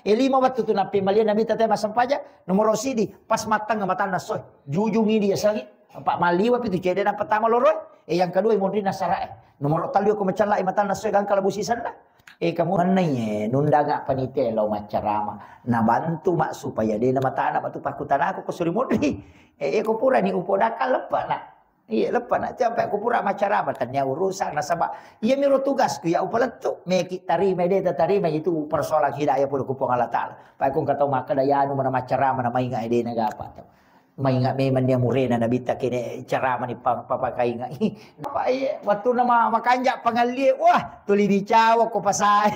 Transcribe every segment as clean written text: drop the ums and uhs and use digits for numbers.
Lima waktu tu napi malia nabi tete masam paja nomor sidi pas matang mata nasoy jujungi dia sangi pak maliwa itu cede na pertama loroy yang kedua mondri nasara nomor talio ko macala mata nasoy kan kalabusi sana kamu manay nunda nga panite law macarama na bantu mak supaya dia na mata anak batu pakutan aku ko suri mondri ko pura ni upo dakal lepa na iya lepas nak sampai aku pura macarama tanya urusan nasabak iya miro tugas ku ya upalentu meki tarima dia tarima itu persoalan hidayah pun kupong Allah Taala pa kung kataw maka daya anu mana macarama na mainga ide na gapa mainga meman dia murena na bita kini carama ni papakai nga apa iya waktu nama makanja pangalie wah tuli dicawa ko pasai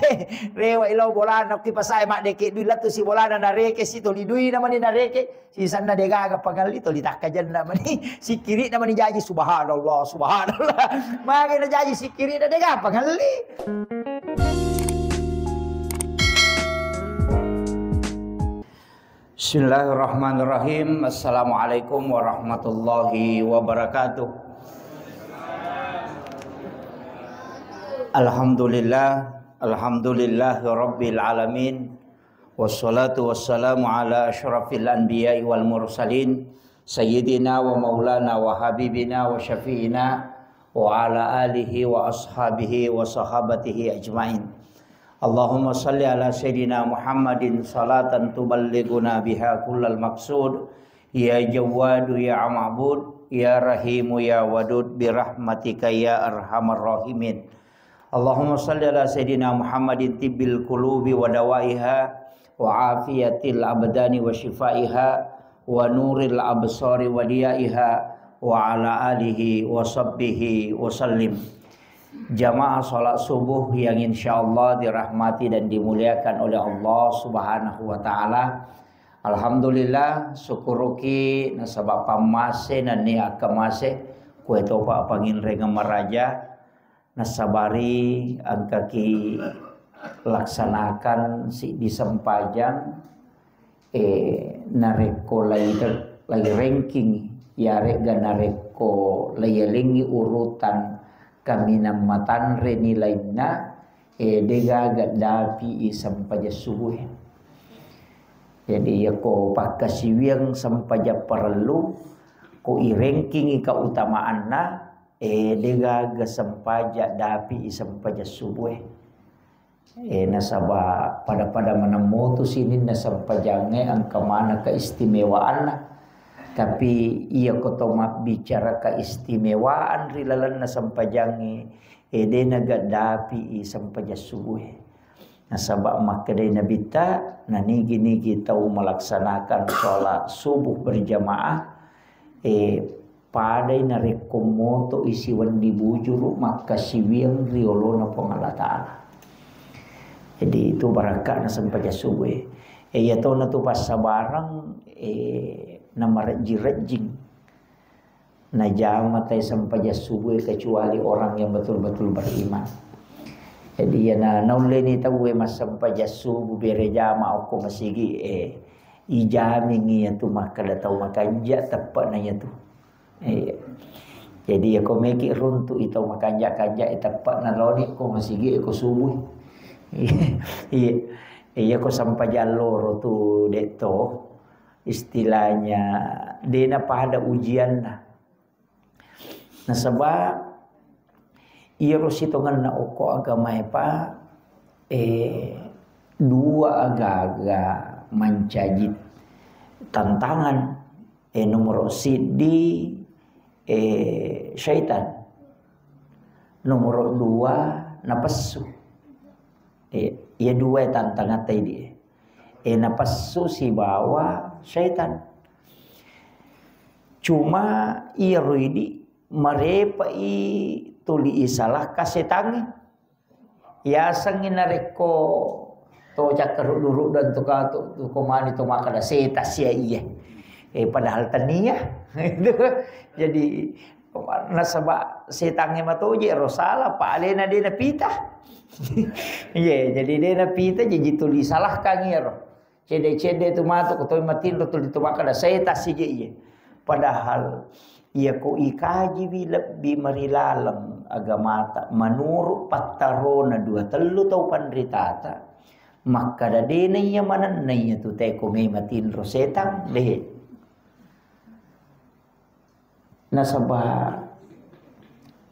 rewa ilaw bolana ki pasai mak deke duila tu si bolana na reke si tuli dui nama ni na reke si sanda de gaga pangali tuli takajan nama ni si kiri nama ni jaji subhanallah subhanallah magi na jaji si kiri na de gaga pangali. Bismillahirrahmanirrahim. Assalamualaikum warahmatullahi wabarakatuh. Alhamdulillah rabbil alamin. Wassalatu wassalamu ala asyrafil anbiya'i wal mursalin sayyidina wa maulana wa habibina wa syafi'ina wa ala alihi wa ashabihi wa sahabatihi ajmain. Allahumma salli ala sayyidina Muhammadin salatan tuballighuna biha kullal maqsud ya Jawwadu ya Ma'bud ya Rahimu ya Wadud birahmatika ya arhamar rahimin. Allahumma salli ala sayyidina Muhammadin tibbil qulubi wa dawaiha wa afiyatil abdani wa shifaiha wa nuril absari wa diyaiha wa ala alihi wa sahbihi wa sallim. Jamaah salat subuh yang insyaallah dirahmati dan dimuliakan oleh Allah Subhanahu wa taala. Alhamdulillah syukuruki nasabab pamase na ni akamase kue topa pangin rengam maraja nasabari angkaki laksanakan si di sempajang nareko lagi ranking ya rega nareko layelingi urutan kami namatan reni lainna dega gadapi sampaja subuh. Jadi ya ko pakasiwiang sampaja perlu ko i-ranking keutamaan na dega sampaja dapi sampaja subuh. Nasaba pada menemutu sini nasampajange ang kamana keistimewaan na. Tapi ia kotomak bicara keistimewaan rilalan na sampajangi dena gadapi sampaja subuh. Nasaba makadai nabita nanigi-nigi tahu melaksanakan sholat subuh berjamaah padai narekomoto isiwan dibujuru maka siwiang riolona pengala ta'ala. Jadi itu barakah na sampaja subuh. Ya tahu na tu pas sabarang nama rejing na jamatai sampaja subuh kecuali orang yang betul-betul beriman. Jadi ya na nauleni tahu mas sampaja subuh bere jama aku masigi ijami ya tu makala tahu makanja tepat na ya tu. Jadi ya ko meki runtu itu makanja-kanja tepat na loni ko masigi ko subuh. Iya ko sampaja loro tu deto istilahnya dena pada ujian nah sebab iya rositongan na oko agama pa dua agak mencajit tantangan nomor sidi syaitan nomor dua napasu iya dua tantangan tadi napasu si bawa syaitan. Cuma ia ruidi marepa tuli isalah kasetangi. Ya sangin nareko to cakar dulu dan to komani to makada seta sia iya. Padahal tania. Jadi nasaba setange matoje rosala palena dena pita. Iya, jadi dena pita jadi tuli salah kangiro. Cede-cede tu mato kutoi matin betul itu maka ada saya tasije iya. Padahal ia ko ikaji lebih marilalam agama ta menurut patarona dua telu tau pandritata Maka da denay manan naya tu te ko may matinro setang deh. Nasaba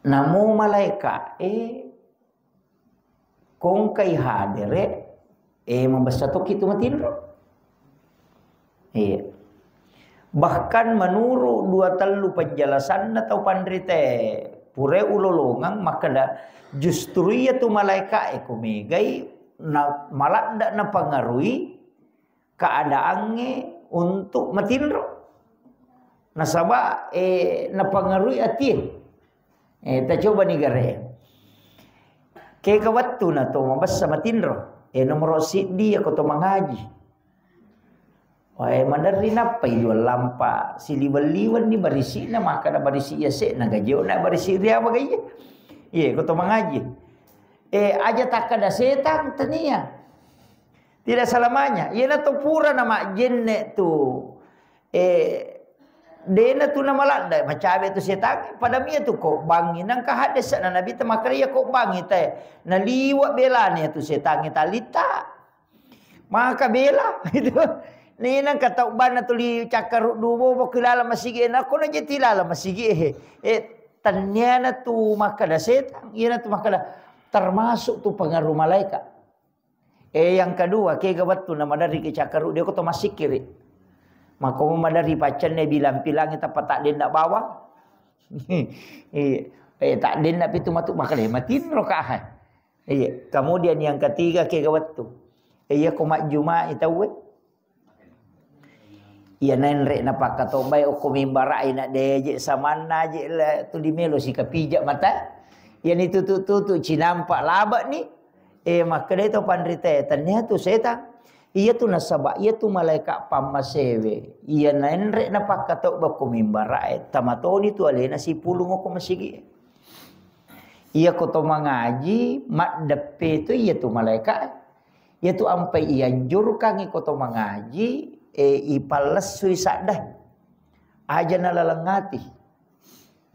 namo malaika kung kay hadire mabasta to kitu matinro. Bahkan menurut 2-3 penjelasan atau pandrite pure ulolongang maka da justru ia tu malaika kumegai na malah ndak napangaruhi keadaannya untuk matinro. Nasaba napangaruhi ati. Ta coba ni gare. Kaya kawattu na to mabasa matinro. Nomor sidi ako to mangaji. Mandari napay dua lampa silibaliwan ni barisi na maka na barisi yase na gajo na barisi ria bagay. Ko to mangaji. Aja takada setang tania. Tidak selamanya. Ia na to pura nama jenne tu. Dena tu nama lada macabe tu setang. Pada mia tu kok bangi nang kahades na nabi ta makariya kok bangi ta. Naliwa belanya tu setang talita. Maka bela itu. Ni nang kata bana tu li cakar dubo bo kilala masigi na ko na jetilala masigi tanya na tu maka da setang. Ia na tu maka da termasuk tu pengaruh malaikat. Yang kedua, ke gawat tu nama dari ke cakaru dia ko to masih kiri. Maka dari pacan ne bilang kita patak dia nak bawa. Tak dia nak pitu matuk maka dia matin rokaah. Kemudian yang ketiga ke gawat tu. Ko mak Jumat tahu. Ia nenrek napa kata bai ko mimbarai nak deje samana je lah tu di melo si kapijak mata. Yang itu tu cinampak labak ni. Maka dia tu pandrita ternyata tu setan. Ia tu nasabak, ia tu malaikat pamasewe. Ia nenrek napa kata bako mimbarai. Tamatoni tu alena si pulung ko masigi. Ia ko to mangaji mak depe tu ia tu malaikat. Ia tu ampai ia anjurkan ko to mangaji ipalas sui sadah. Aja nalalengati.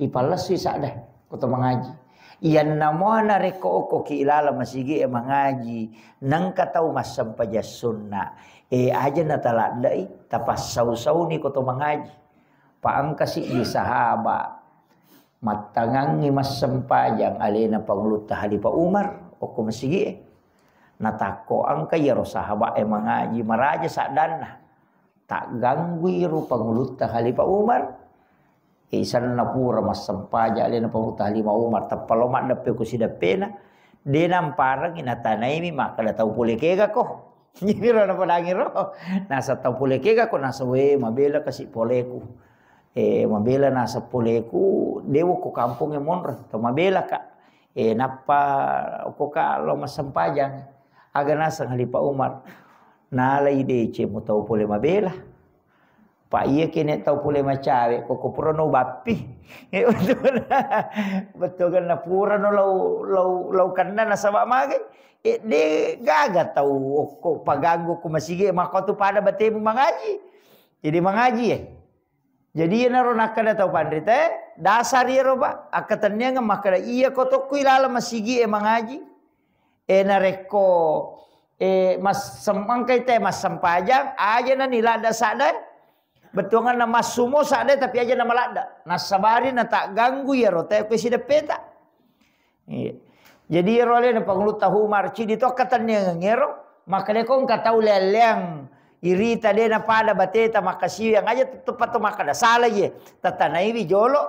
Ipalas sui sadah ko to mangaji. Iyan namo na reko ko kilala masigi mangaji nang katau masam paja sunna aja na taladai tapas sau-sau ni ko to mangaji paang kasi di sahaba matangangi masam pajang alena panguluta halipa Umar o ko masigi natako ang kaya ro sahaba mangaji maraja sadana tak ganggu ro panguluta halipa Umar. Isan na pura mas sampaja alena panguluta halima Umar tapalomat dape ko si dapena de namparang inatanay mi maka da tau pule kega ko nyiro na padangi ro nasa tau pule kega ko nasa we mabela kasi poleku mabela nasa poleku dewo ko kampung monra to mabela ka napa ko ka lo mas sampajang aga nasa halipa Umar nalay de che mo tau pule mabela. Pak iya kene tau pule macawe koko pura no bapi. Betul kan na pura no lau kanna na sabak mage. De gaga tau ko pagago ko masige maka tu pada batemu mangaji. Jadi mangaji Jadi na ro nakada tau pandrite dasar ye roba akatannya maka iya ko to kuilala masige mangaji. Na reko mas semangkai te mas sampajang aja na nilada sadar. Betul kan nama sumo sade tapi aja nama lada. Nasabari na tak ganggu ya rote ko si depeta. Jadi role na pangulu tahu marci di to katannya ngero maka de kong katau leleng irita de na pada bateta makasih yang aja tepat to maka da salah ye. Tatanai wi jolo.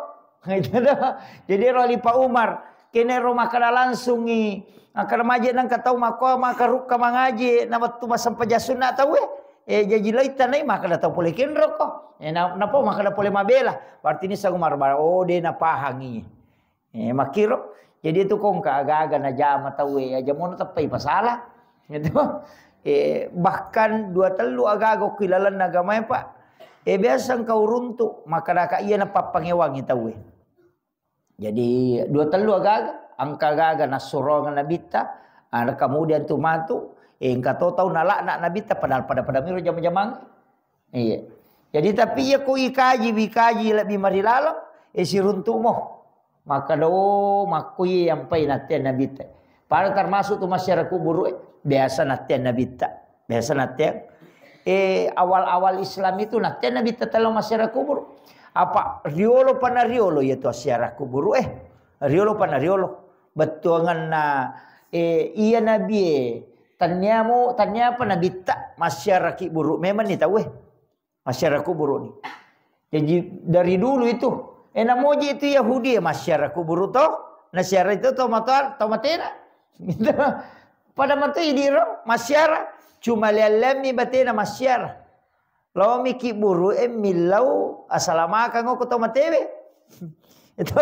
Jadi role Pak Umar kene ro maka langsung ni akar maje nang katau maka rukka mangaji na waktu masam pajasunna tahu jadi lai tanai maka datang pole kenro ko. Napa maka da pole mabela. Berarti ni sa gumarbara de na pahangi. Makiro. Jadi itu kong kaaga-aga na jama tawe aja mo tapay pasalah. Gitu. Bahkan 2-3 agago kilalan na gamay pa. Biasang kau runtuk maka da ka iya na papangewangi tawe. Jadi 2-3 agaga angka agaga na surongan na bita. Kemudian tu matu engkau tahu nalak nak nabi tak padahal pada miro jam-jamang. Iya. Jadi tapi ya ko ikaji lebih mari lalang si runtumo. Maka do makui yang pai naten nabi te. Para termasuk tu masyarakat kubur biasa natian Nabi tak. Biasa natian. Awal-awal Islam itu natian Nabi tak telo masyarakat kubur. Apa riolo pana riolo yaitu masyarakat kubur riolo pana riolo. Betul ngana iya Nabi tanya apa Nabi tak masyarakat kubur. Memang ni tahu masyarakat kubur ni. Jadi dari dulu itu namoji itu Yahudi masyarakat kubur tu. Nasyara itu tomatera. Gitu. Pada mata idiro masyara cuma lelemi batena masyara. Law miki buru milau asalama kango ko tomatewe. Itu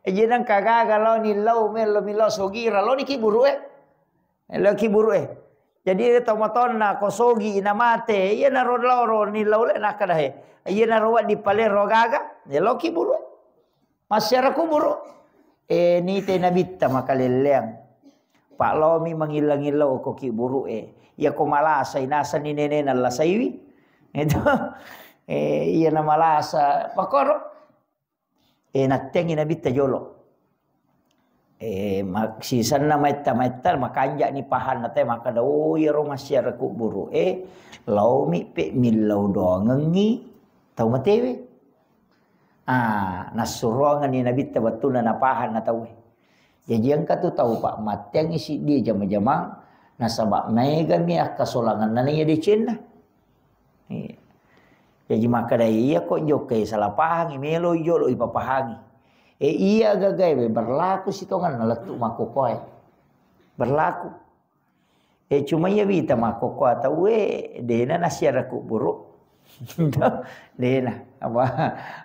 ejinang kagaga law ni law milau sogira law ni ki buru law ki buru Jadi tomaton na kosogi ina mate iya na ro ni law le nakadahe. Iya na ro di pale rogaga ya law ki buru. Masyara ku buru. Ni te nabita makaleleang. Pak Lomi mangilang-ilang ko ki buru ya ko malasa inasa ni nene na lasaywi itu iya na malasa pakoro nateng inabita jolo maksisan na maita makanja ni pahan na te makada ya ro masyarakat buru Lomi pe milau dongengi tau matewe nasurongan ni nabita batuna na pahan na tawe. Jadi yang katu tahu Pak mat yang isi dia jama-jama nasabak mega mi kasolangan nananya di Cina. Jadi maka dai iya kok jokai salah pahangi melo jolo ipa pahangi. Iya gagai berlaku sitongan naletu makokoy. Berlaku. Cuma ya bita makoko atau dena nasyaraku buruk. Dena apa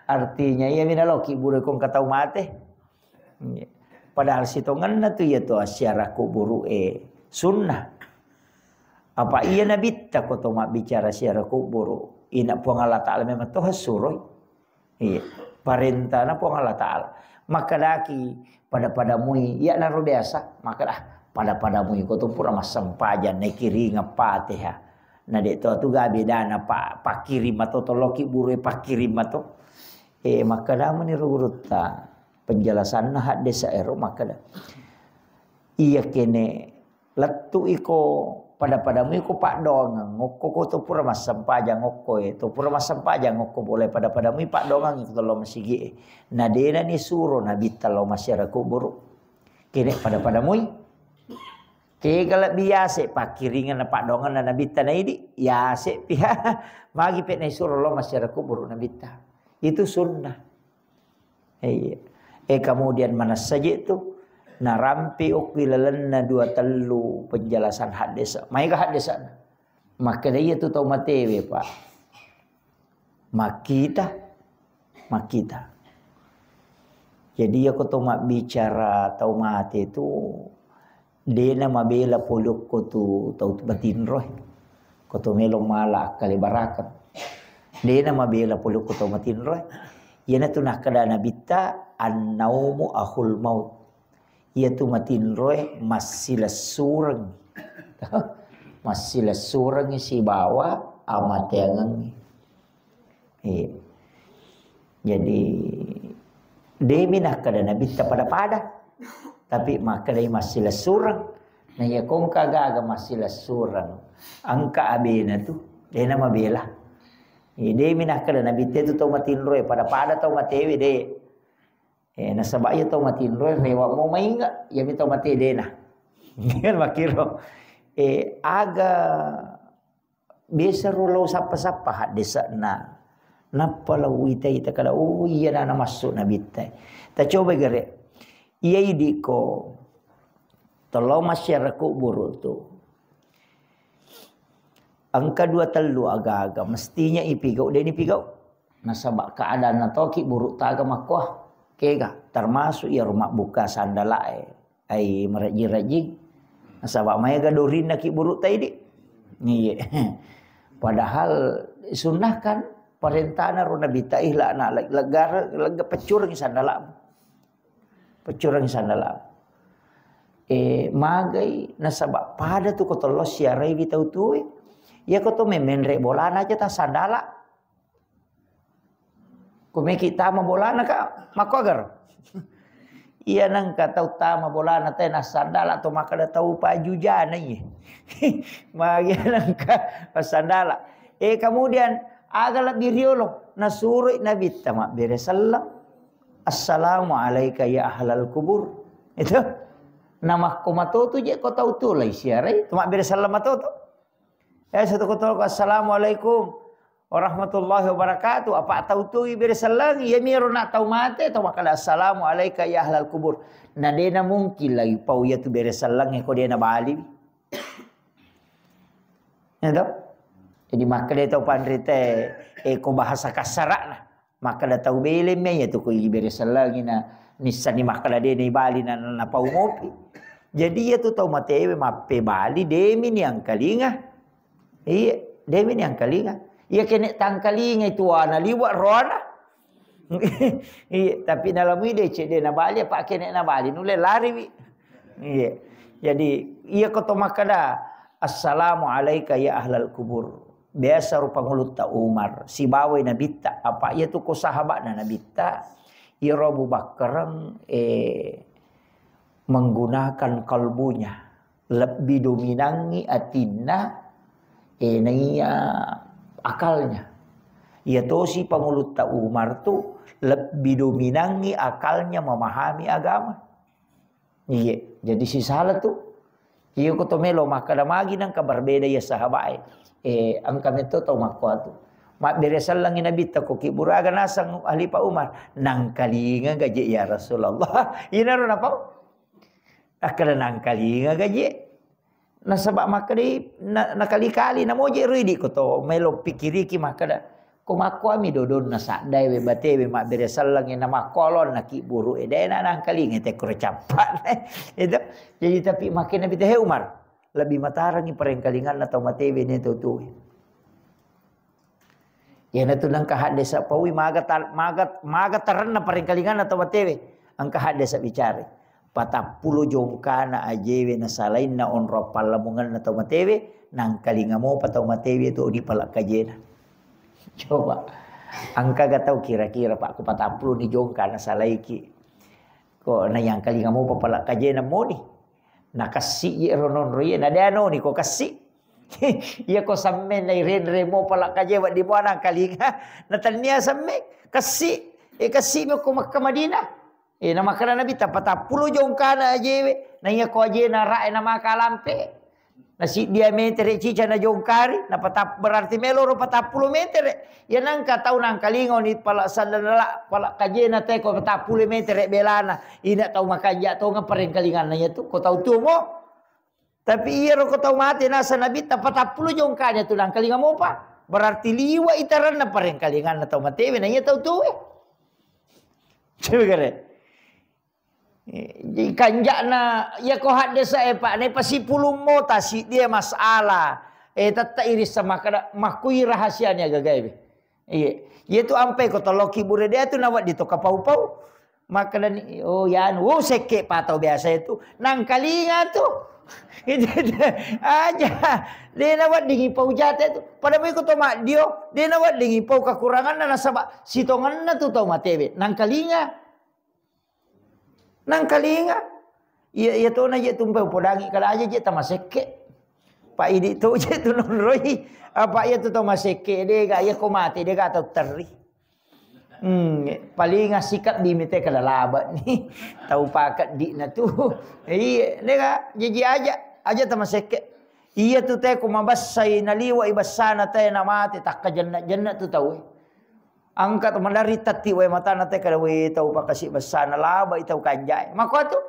artinya ya minaloki buruk kong katau mate. Padahal sitongan na tu ya tu asyaraku buru sunnah. Apa iya nabi tak ko mak bicara asyaraku buru. Ina puang Allah Ta'ala memang tu hasuroy. Iya. Perintah na puang Allah Ta'ala. Maka daki pada mui ya naro biasa. Maka dah pada mui ko tu pura masampajan na kiri ngapate ha. Na de tu gabe dana pa kiri mato toloki buru pa kiri mato. Maka dah meni ruruta. Penjelasan nah desa ero maka dah iya kene letu iko padamu iko pak dongang ngoko to pura mas sampaja ngoko to pura mas sampaja ngoko boleh padamu pak dongang itu lo masigi nadena ni suro nabi talo masyarakat buruk kene padamu ke galak biasa pak kiringan pak dongang nabi tanah ini ya se pihak magi pe ni suro lo masyarakat buruk nabi ta itu sunnah kemudian mana saja itu narampi ukwilalanna dua telu penjelasan hadis. Maika hadis maka dia itu tahu matewe Pak. Makita. Jadi aku tahu mak bicara tahu mate itu dia nama bela poluk ko tu tahu batin roh. Ko tu melo mala kali barakat. Dia nama bela poluk ko tahu batin roh. Yana tu nak kada nabita an-naumu akhul maut. Ia tu matin roy masilas surang. Masilas surang si bawa amat yang jadi demi nak kada nabita pada. Tapi maka dai masilas surang. Nah ya kong kagaga masilas surang. Angka abena tu dia nama bela. Dia minah kada nabi tu tau matin roy pada tau matewe de. Nasabak ya tau matin roy rewa mau mai enggak ya mi tau mate de nah. Kan makiro. Aga biasa rulau sapa-sapa hak desa na. Napa lawi ita kada iya na masuk nabi tai. Ta coba gere. Iya idiko tolong masyarakat buruk tu. Angka dua telu agak-agak mestinya ipigau dia ni pigau. Nasabak keadaan na toki buruk taga makwah. Kega termasuk ya rumah buka sandala ai meraji-raji. Nasabak maya gadorin nak buruk tadi. Ni padahal sunnah kan perintahna rona bitaih la nak lega pecurang sandala. Pecurang sandala. Magai nasabak pada tu kotolos siarai bitau tu. Ya kau tu memenrek bola aja tak sandala. Kau meki tama bola nak mak agar. Iya nang kata utama bola na teh na sandala atau maka da tahu paju jana ye. Magi nang ka sandala. Kemudian agak lebih riolo na suruh Nabi tama bere sallam. Assalamu alayka ya ahlal kubur. Itu nama komato tu je kau tahu tu lah siarai. Tama bere sallam atau tu. Satu kota assalamualaikum warahmatullahi wabarakatuh. Apa tahu tu bere sallam ya miro nak tahu mate atau makala assalamu alayka ya ahlal kubur. Nah dena mungkin lagi pau ya tu bere sallam ko dena bali. Ya tahu. Jadi maka dia tahu pandai teh ko bahasa kasarak lah. Maka dia tahu bele me ya tu ko bere sallam na nisan ni makala dia ni bali na pau ngopi. Jadi ya tu tahu mate mape bali demi ni ang kalinga. Iya, demi ni ang kalinga. Iya kena tangkalinga itu ana liwat rona. Iya, tapi dalam ide cek dia na bali apa kena na bali nule lari wi. Iya. Jadi iya kau makada assalamu alayka ya ahlal kubur. Biasa rupa ngulut ta Umar, si bawai nabita apa iya tu ko sahabat na nabita. Iya Abu Bakar menggunakan kalbunya lebih dominangi atina naiya akalnya. Ya to si pangulut ta Umar tu lebih dominangi akalnya memahami agama. Iya, jadi si salah tu. Iya ko to melo maka da magi nang kabarbeda ya sahabat. Ang kami to makwa tu. Mak beresal lang Nabi ta ko kiburaga nasang ahli pa Umar nang kalinga gaji ya Rasulullah. Ina ro na pa. Akala nang kalinga gaji. Nasabak maka di nakali-kali na moje ridi ko to melo pikiri ki maka da ko makwa mi dodon na sadai we bate we mak beresal lang ina makolon na ki buru edena nang kali ngete ko capat. Itu jadi tapi makin Nabi teh Umar lebih matarangi perengkalingan atau matewe ne tu tu. Ya na tu nang kahad desa pawi maga terna perengkalingan atau matewe ang kahad desa bicara. 40 jongkana ajewe na salain na onro palamungan na taumatewe nang kalinga mo patau matewe tu di palak kajena. Coba angka gatau kira-kira pak ku 40 ni jongkana salaiki. Ko na yang kalinga mo papalak kajena mo ni. Na kasih ye ronon roye na dano ni ko kasih. Ia ko samme na irenre mo palak kajewa di mana kalinga na tania samme kasih kasih mo ko Makkah Madinah. Na makanan Nabi tapata 10 jongkana ajewe na iya ko aje na rae na makalampe na si diameter cica na jongkari na patap berarti meloro 40 meter ya nang ka tau nang kalingo ni pala sandala pala kaje na te ko 40 meter belana ina tau makanja tau ngapareng kalingan na tu ko tau tu mo tapi iya ro ko tau mate na sa Nabi tapata 40 jongkanya tu nang kalinga mo pa berarti liwa itaran na pareng kalingan na tau mate na iya tau tu coba kare. Di kanjana ya ko hadde sa pak ne pasi pulung mota si dia masalah tata iris sama kada makui rahasianya gagai iya ye tu ampe ko toloki bure dia tu nawat di to kapau-pau maka dan oh yan wo seke patau biasa itu nang kalinga tu itu aja dia nawat dingi pau jate tu pada mai ko to mak dio dia nawat dingi pau kekurangan na nasaba sitongan na tu tau matebe nang kalinga nang kalinga ia tu na je tumpai podangi kala aja je tamaseke pak idi tu je tu non roi apa ia tu tamaseke de ga ia ko mati de ga tau terri paling sikap di mite kala laba ni tau pakat di na tu iya de ga je aja tamaseke iya tu te ko mabassai naliwa ibasana te na mati tak ka jannat tu tau angkat mandari tati we mata nate kada we tau pakasi besana laba itau kanjai mako tu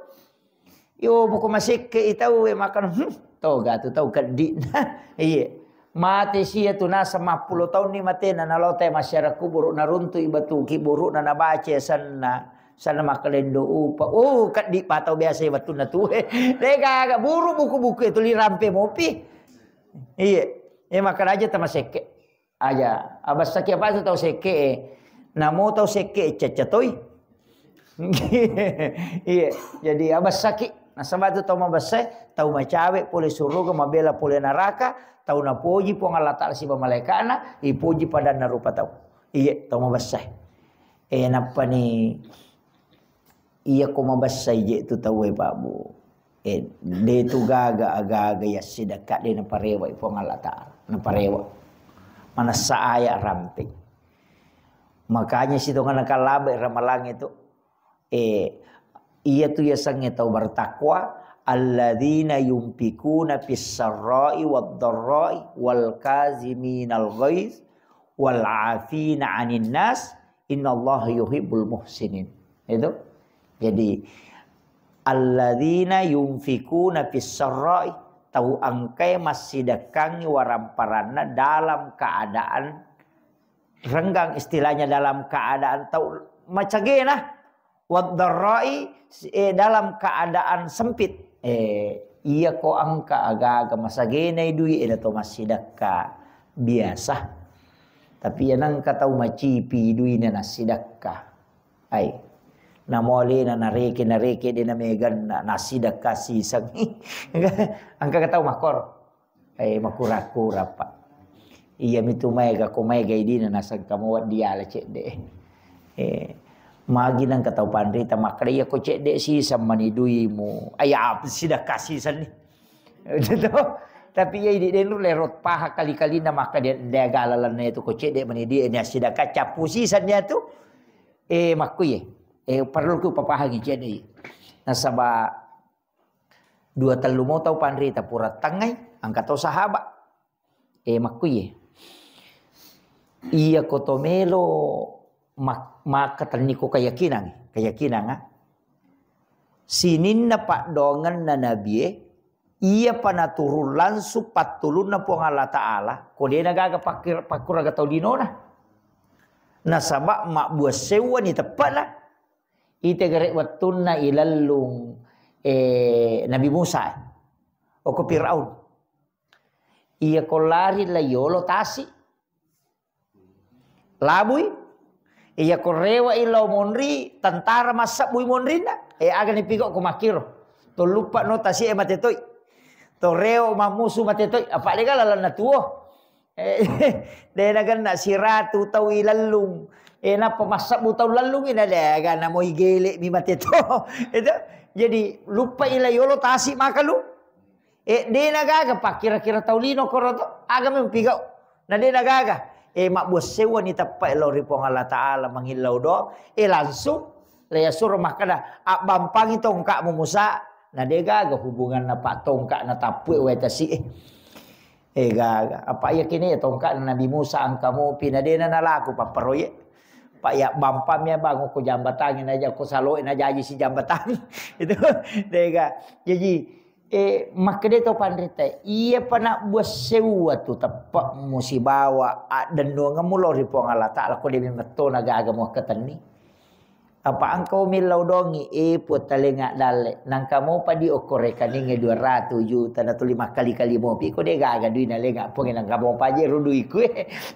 yo buku masik ke itau we makan toga tu tau kedi iya mati sia tu na 50 tahun ni mate na nalote masyarakat kubur na runtu ibatu ki buru na nabace sana makalendo upa kedi patau biasa batu na tu lega buru buku-buku itu li rampe mopi iya makan aja tamaseke aja abas sakit apa tu tahu seke namo tahu seke cacatoi iya jadi abas sakit nah sama tu tahu mabase tahu macawe pole suruga mabela pole neraka tahu na puji po ngalata si malaikana ipuji pada narupa tahu iya tahu mabase napa ni iya ko mabasay je tu tawe babu. De tu aga ya sidaka de na parewa ipo ngalata na parewa. Mana saaya ramting. Makanya situ kan nakalabe ramalang itu iya tu ya sange tau bertakwa alladzina yumfikuna fis sarra'i wad dharra'i wal kaziminal ghaiz wal 'afina 'anil nas innallaha yuhibbul muhsinin. Itu. Jadi alladzina yumfikuna fis sarra'i tahu angkai masih dakangi waramparana dalam keadaan renggang, istilahnya dalam keadaan tahu macagena waddarrai dalam keadaan sempit iya ko angka aga masagena idui to masih dakka biasa tapi yanang katau macipi idui na nasidakka ai namole na nareke de na megan nasidakka sisang angka katau makor makura-kura pa iya mitu mega ko mega idina nasang kamu dia la cek de magi nang katau pandrita makriya ko cek de sisam manidui mu aya sidak kasih san tapi ya di denu lerot paha kali-kali na maka dia galalan na itu ko cek de manidi nya sidak capu sisannya tu makuye perlu ku papahagi cek de nasaba dua telu mau tau pandrita pura tangai angkat tau sahabat makuye iya kotomelo maka terniko keyakinan sinin na pak dongan na nabi iya pana turun langsung patulun na po Allah Ta'ala kode nagaga pakuraga tau dinona nasaba mak buat sewa ni tepat lah ite garek watuna ilallung Nabi Musa o ko Firaun iya ko lari la yolo tasi labui iya korewa ilau monri tentara masak bui monri na aga ni pigok ko makiro to lupa no tasi matetoy to reo mamusu matetoy apa de kala na tuo de nagan na siratu tau ilallung na pemasak bu tau lallung ina de aga na mo igele mi mateto itu jadi lupa ilayolo tasi makalu de nagaga pa kira-kira taulino koroto aga mi pigok na de nagaga mak bos sewa ni tapai lo ripong Allah Ta'ala menghilau do langsung leya suruh makana bampangi tongkak mu Musa na dega hubungan na pak tongkak na tapu wetasi gaga apa ya kini tongkak na Nabi Musa angkamu pinadena na laku pa proyek pak ya bampamnya bangun ko jambatangin aja ko saloin aja si jambatan itu dega jadi maka dia tahu pandrita iya pana buat sewa tu tapak musibawa dan doang mulo ripong Allah Ta'ala ko dia meto naga agama ketani apa angkau milau dongi put talenga dale nang kamu padi okore kaninge 200 juta na tu 5 kali mo pi ko dia gaga duina lenga pongin nang kamu paje rudu iku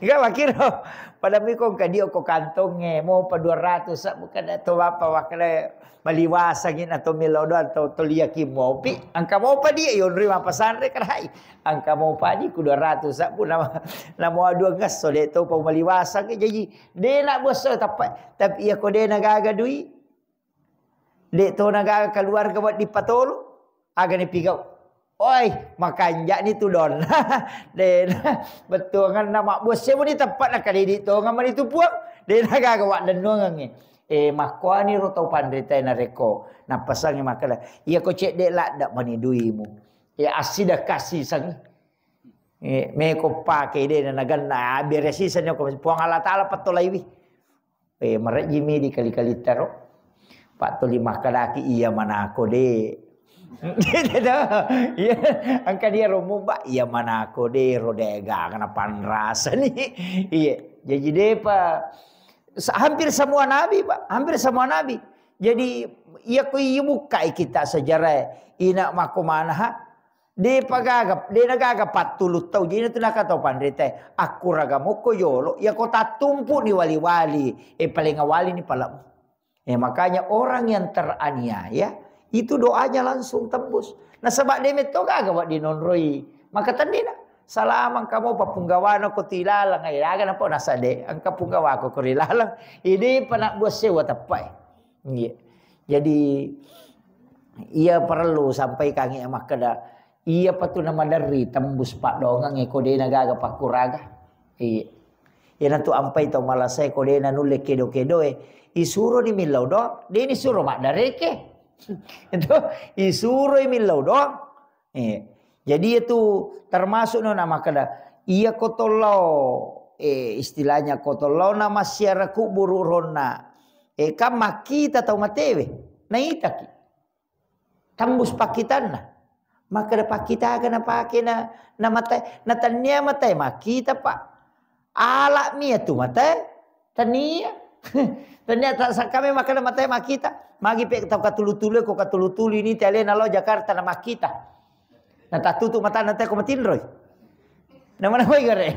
enggak makiro pada mi ko kadio ko kantonge mo pa 200 sa bukan to apa wakale maliwasagin atau milau do atau toliaki mo pi angka mo padi yon rima pasandre karai angka mo padi ku 200 sa pun na mo adu gas so de to pa maliwasag jadi de nak bos tapi ya ko de nagaga dui dek to naga keluar ke buat dipatolo aga ni pigau oi makanja ni tu don den betul kan nama bos saya ni tepat nak kali di to ngam ni tu puang de naga ke buat denong ngi makwani ro tau pandrita na reko na pasang makala ia ko cek dek lak dak mani duimu asida kasih sang me ko pake de na gan na beresi sanyo ko puang Allah Ta'ala patolaiwi merek jimi di kali-kali tero pak to 5 kalaki iya mana aku de iya angka dia romo ba iya mana aku de rodega kana panrasa nih iya jadi de pak hampir semua nabi pak hampir semua nabi jadi iya ko buka kita sejarah ina makomana de pagagap de nagaga 40 tahun jadi tu nak tahu pandrita aku ragamo ko yolo ya ko tatumpu ni wali-wali paling awali ni pala makanya orang yang teraniaya itu doanya langsung tembus nah sebab de meto gaga wat dinonroi maka tandina salamang kamu papunggawana ko tilalang ay aga na po nasa de ang kapunggawa ko rilalang ini panak buat sewa tapai Jadi ia perlu sampai kangi emak kada. Ia patu nama dari tembus pak dongang kode nagaga pakuraga. Iya. Ya nanti ampai to malasai kode na nule kedo isuro ni milau do. Dia ni suruh mak dareke. Itu isuro milau do. Iya. Jadi itu termasuk nama kada. Ia kotolau istilahnya kotolau nama siaraku bururona. Kam makita tau matewe. Naitaki. Tembus pakitan na. Maka da pakita kana pake na matai na tania matai makita pak ala mia tu matai tania tania tak sakame maka da matai makita magi pe tau katulu-tulu ko katulu-tulu ini tele na lo Jakarta na makita na tatutu mata na te ko matinroy na mana hoy gare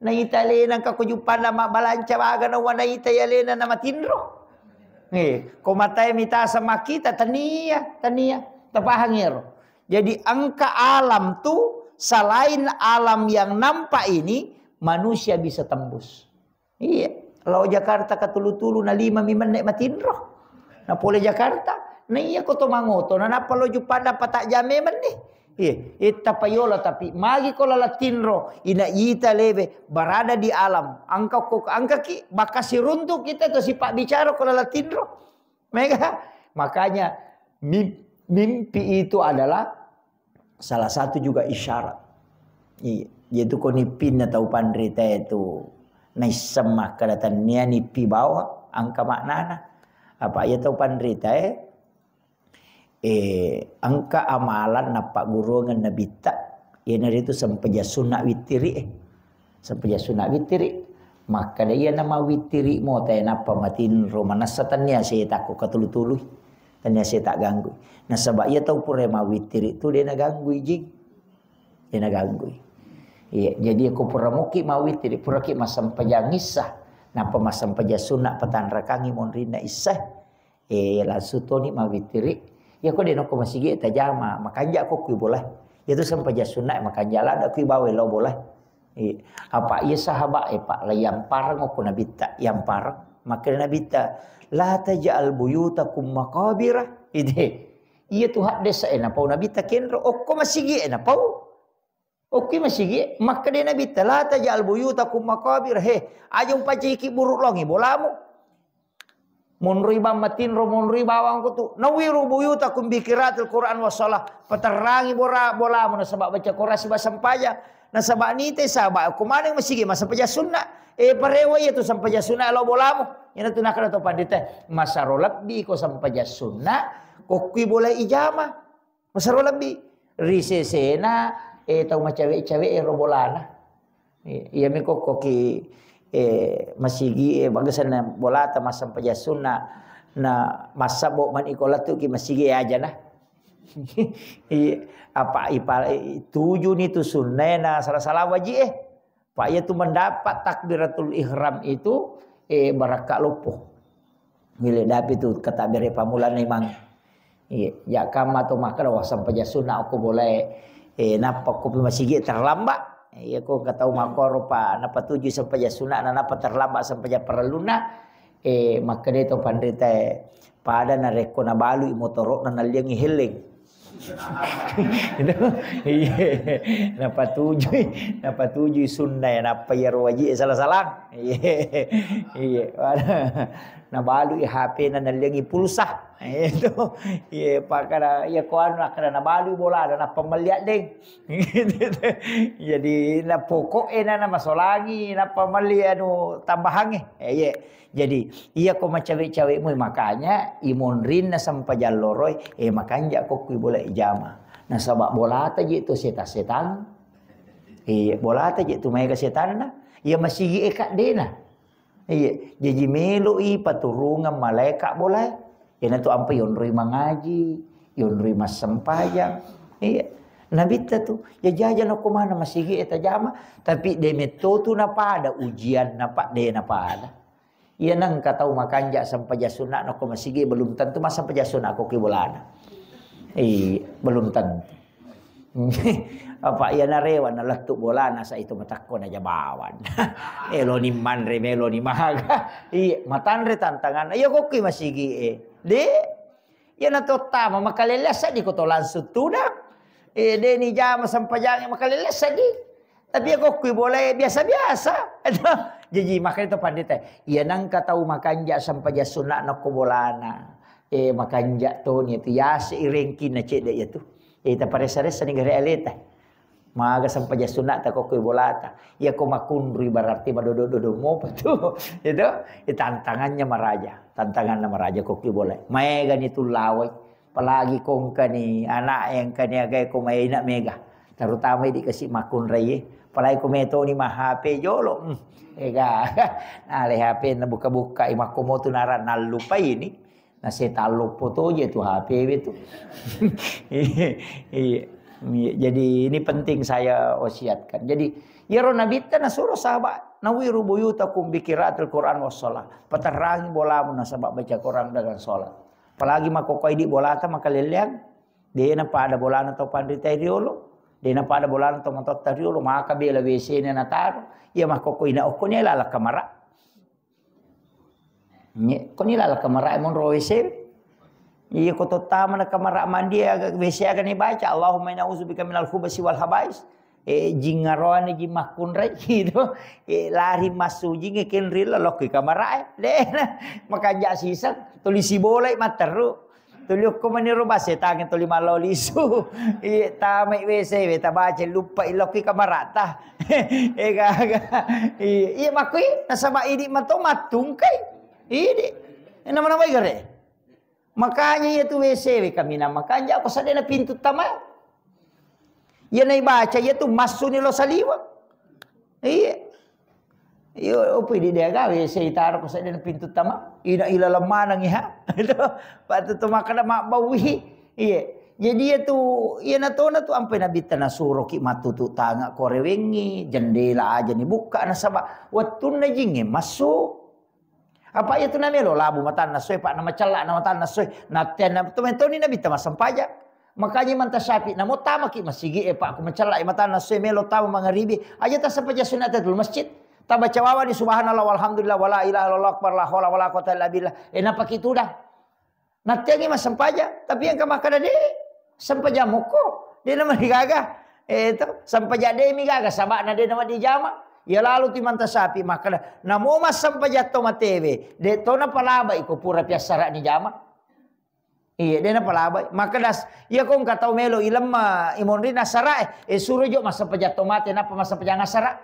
na itale nang kakujupan na balanca baga na wana itayale na matinro ko matai mita sa makita tania tapahangero. Jadi angka alam tuh selain alam yang nampak ini manusia bisa tembus. Iya, kalau Jakarta katulu-tulu na 5 menit matinro. Na pole Jakarta, na iya ko to mangoto na napalo jupada patak jame man ni. Iya, ita payola tapi magi ko lalatinro ina ita lebe berada di alam. Angka ki bakasi runtuk kita to si pak bicara ko lalatinro. Mega makanya mimpi itu adalah salah satu juga isyarat. Yaitu ko nipin na tau pandrita itu naisemak kadatan nia nipi bawa angka maknana. Apa ya tau pandrita angka amalan napa gurungan nabita. Ya nari itu sampaja sunat witiri sampaja sunat witiri. Maka dia nama witiri mo tay napa matin romana satania saya takut katulu-tulu. Tanya saya tak ganggu. Nah sebab ia tahu pura mawitiri itu dia nak ganggu jing. Dia nak ganggu. Iya, jadi aku pura muki mawitiri pura ki masam pajangisah. Napa masam pajasunat petan rakangi monrina isah. Langsung tu ni mawitiri. Ya kau dia nak kau masih gita jama. Makanya aku kui boleh. Itu sampai pajasunat makanya lah dak kui bawa lo boleh. Apa ia sahabat pak lah yang parang aku nabita yang parang maka nabita. La taj'al buyutakum maqabira. Ide. Iya tu hak desa ena pau nabi takenro okko masigi ena pau. Okki masigi maka dia nabi ta la taj'al buyutakum maqabira. He, ajung paciki buruk longi bolamu. Mun riba matin ro mun riba bawang ko tu. Nawiru buyutakum bi qiraatil Qur'an wa shalah. Paterangi bolamu na sebab baca Qur'an siba sampaya. Na sebab ni te sabak ko maneng masigi masa paja sunnah. Parewa itu sampai jasuna lo bolamu. Yang tu nak kena tu pandita. Masaro lebih ko sampai jasuna. Kokui boleh ijama. Masaro lebih. Risesena. Tahu macam cewek robolana. Ia miko koki. Masigi bagasan bola ta masam sampai jasuna. Na masa bok man ikola tu ki masigi aja nah. Apa ipal 7 ni tu sunnah salah wajib Pak ia tu mendapat takbiratul ihram itu barakak lupuh. Bila dapat itu kata beri pamulan memang ya kama tu maka wasam pajasuna aku boleh napa aku masih terlambat. Ya aku kata maka rupa napa tuju sampai jasuna napa terlambat sampai perluna maka dia tu pandita pada nareko na balu motorok na naliangi heling. Napa tujuh sunnah napa ya wajib salah iya na balu HP na naliangi pulsa itu iya pakara ya kuan akara na balu bola na pemeliat deng jadi na pokok na masolangi na pemeliat anu tambahange iya jadi iya ko macawek-cawek mu makanya imonrin na sampai jaloroy makanya ko kui boleh ijama. Nah sabak bola ta itu setan. Bola ta itu mai ke setan na. Ia masih ekat dena. Jadi meloi paturungan malaikat boleh. Ina tu ampai yonroi mangaji, yonroi mas sempayang. Nabi tu ya jajan aku mana masih eta jama tapi demeto tu napa ada ujian napa de napa ada. Ia nang katau makanja sampai jasuna aku masih belum tentu masa sampai jasuna aku kibolana. Belum tentu. Apa ia narewan na letuk bolana sa itu matakon aja bawan. Lo ni manre melo ni mahaga. Matanre tantangan. Ayo koki masih De Ya na tama makalelas di ko to langsung tudak. De ni jama sampajang makalelas di. Tapi ako kuy boleh biasa-biasa. Jadi makanya itu pandita. Iya nang katau makanja sampaja sunat na kubolana. Makanja to ni itu ya seirengki na cede ya tu. Ita paresa-resa ni gare aleta. Maga sampaja sunat ta ko kuy bolata. Ya ko makundri berarti madodo-dodo mo pa tu. Itu tantangannya maraja. Tantangannya maraja ko kuy boleh. Mega ni tu laway. Palagi kong kani anak yang kani agay ko may na mega. Terutama dikasih makun ray. Palagi ko meto ni mah HP jolo. Ega. Nale HP na buka-buka imakomo tu naran nalupa ini. Nasi talupo to je tu HP itu. Jadi ini penting saya wasiatkan. Jadi ya Nabi ta nasuruh sahabat nawiru buyutakum bi qiraatil Quran was shalah. Peterangi bolamu na sahabat baca Quran dengan salat. Apalagi makokoi di bolata makaliliang. Dia na pada bolana to pandita riolo. Dia na pada bolana to mantot riolo maka bela WC na nataro. Ya makokoi na okonya lala kamara. Nye koni lala kamara mon ro WC. Iya ko to tama na kamara mandi aga WC aga ni baca Allahumma inna udzubika minal khubuthi wal habais. Jingaroan ji makunra gitu. Lari masu jinge kenril lo ke kamara makanja sisa tulisi boleh materu. Tuliuk ko maniro base tangin tuli malolisu. Tamay WC beta baca lupa iloki kamara ta. Iya makui nasaba idi mato matungkay. Idi. Nama-nama gare. Makanya itu WC kami nama makanya ako sa na pintu tama. Yan ay baca ya tu masu ni lo saliwa. Iya. Iyo opo di dia gawe WC itaro ko sa na pintu tama. Ina ilalaman ang iha. Ito patu tumakana mabawi. Iya. Jadi itu ya na tu ampe nabita na suro ki matutu tanga korewengi jendela aja ni buka na saba. Watun na jinge masuk. Apa itu namanya lo labu matan nasoy pak nama celak nama matan nasoy natian na tumento ni nabi tama sampaja makanya manta syafi namo tama ki masigi pak aku mencelak matan nasoy melo tama mangaribi aja ta sampaja sunat dul masjid ta baca wawa di subhanallah walhamdulillah wala ilaha illallah akbar la haula wala quwata illa billah napa kitu dah natian ni mas sampaja tapi yang kamakada de sampaja moko de nama digaga itu sampaja de mi gaga sabana de nama di jama. Ya lalu timanta sapi maka namo masam pajato mateve de to na palaba iko pura piasara ni jama. Iya de na palaba maka das ya kong katau melo ilam imonri nasara suro jo masam pajato mate na pa masam pajanga sara.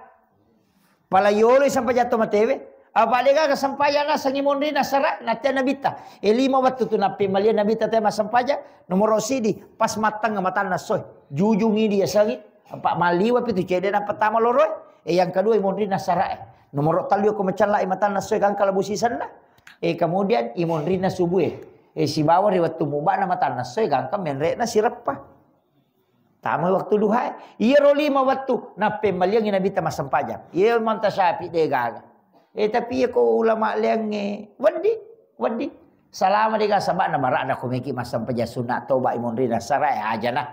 Pala yolo isam pajato mateve apa lega ka sampaya na sang imonri nasara natya nabita. Lima watu tu na pimalia nabita te masam paja nomor sidi pas matang matan nasoy. Jujungi dia sangi apa maliwa pitu cede na pertama loroy. Yang kedua imonri nasara nomor talio ko macala imatan nasoy kang kalabusisan na. Kemudian imonri na subuh si bawa riwat tumuba na matan nasoy kang menre na sirapa. Tama waktu duha. Iya roli ma waktu na pemalyang inabita masampaja. Iya manta sapi de gaga. Tapi ko ulama liang wadi. Salama de ga sabak na bara na kumiki masampaja sunat toba imonri nasara aja nah.